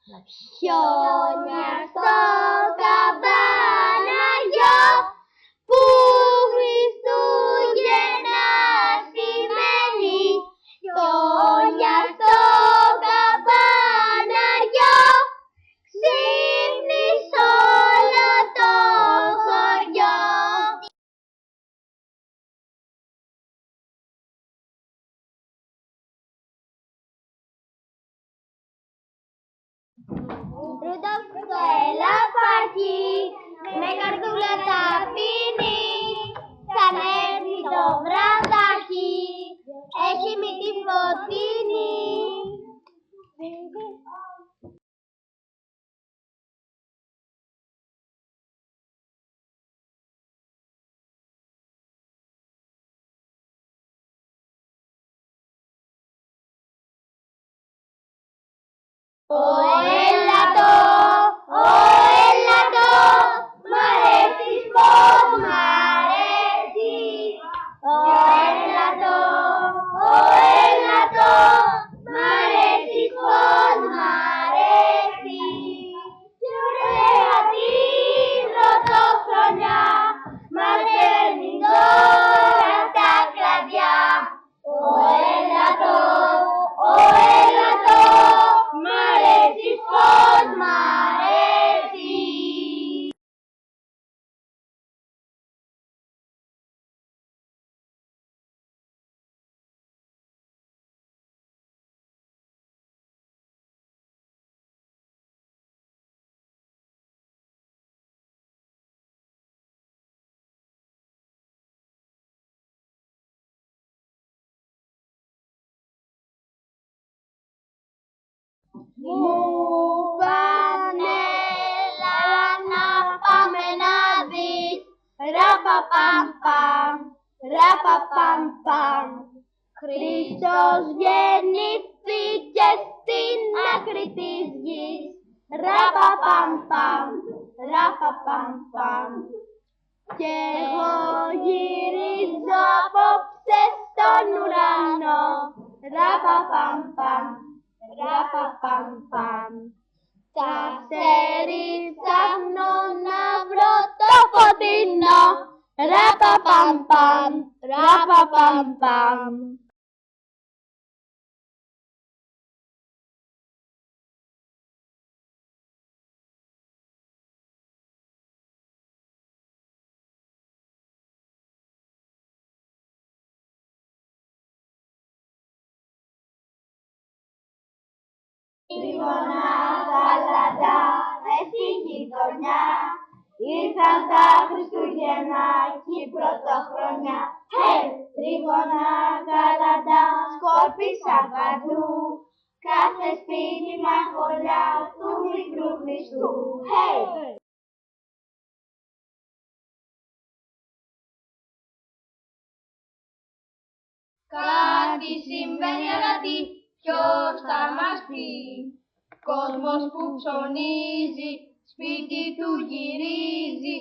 Χιόνια στο καμπάναγιο που Χριστούγεννα σημαίνει. Χιόνια στο καμπάναγιο ξύπνησε όλο το χωριό. Ρούντολφ το ελαφάκι με καρδούλα ταπεινή, σαν έρθει το βραδάκι, έχει μύτη φωτεινή. Μ' αρέσεις πως μ' αρέσεις. Μ' αρέσεις πως μ' αρέσεις. Κι ωραία την πρωτοχρονιά μας παίρνει τώρα στα κλαδιά. Μ' αρέσεις πως μ' αρέσεις. Μου πάνε, έλα να πάμε να δεις. Ραπαπαμπαμ, ραπαπαμπαμ. Χριστός γεννήθηκε στην άκρη της γης. Ραπαπαμπαμ, ραπαπαμπαμ. Κι εγώ γυρίζω απόψε στον ουρανό. Ραπαπαμπαμ, ραπαπαμπαμ. Τα αστέρι ψάχνω να βρω το φωτεινό. Ραπαπαμπαμ, ραπαπαμπαμ. Τρίγωνα γαλατά μες στη γειτονιά, ήρθαν τα Χριστούγεννα κι η πρωτοχρονιά. Τρίγωνα γαλατά σκόρπισαν παντού, κάθε σπίτι μαγολιά του μικρού Χριστού. Κάτι συμβαίνει, αλλά τι, ποιος θα μας πει. Κόσμος που ψωνίζει, σπίτι του γυρίζει,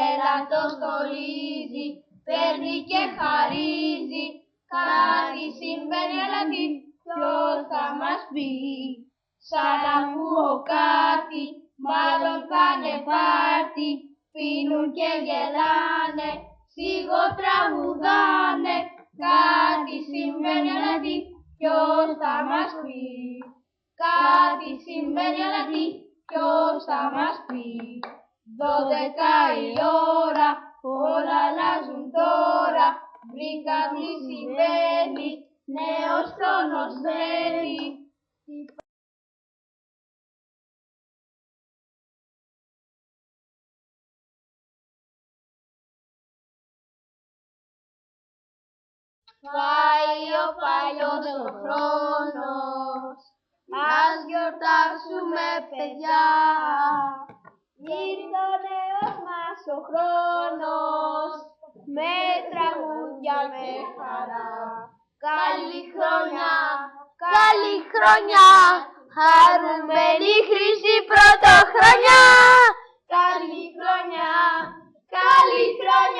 έλατο στολίζει, παίρνει και χαρίζει. Κάτι συμβαίνει, αλλά τι, ποιος θα μας πει. Σαν να ακούω κάτι, μάλλον θα είναι πάρτι, πίνουν και γελάνε, σίγο τραγουδάνε. Κάτι συμβαίνει, αλλά τι, ποιος θα μας πει. Κάτι συμβαίνει, αλλά τι, ποιος θα μας πει. 12 η ώρα, όλα αλλάζουν τώρα. Βρήκα τι συμβαίνει, νέος χρόνος μπαίνει. Πάει ο παλιός ο χρόνος, ας γιορτάσουμε παιδιά. Ήρθε ο νέος μας ο χρόνος, με τραγούδια, με χαρά. Καλή χρονιά, καλή χρονιά, χαρούμενη χρυσή πρωτοχρονιά. Καλή χρονιά, καλή χρονιά.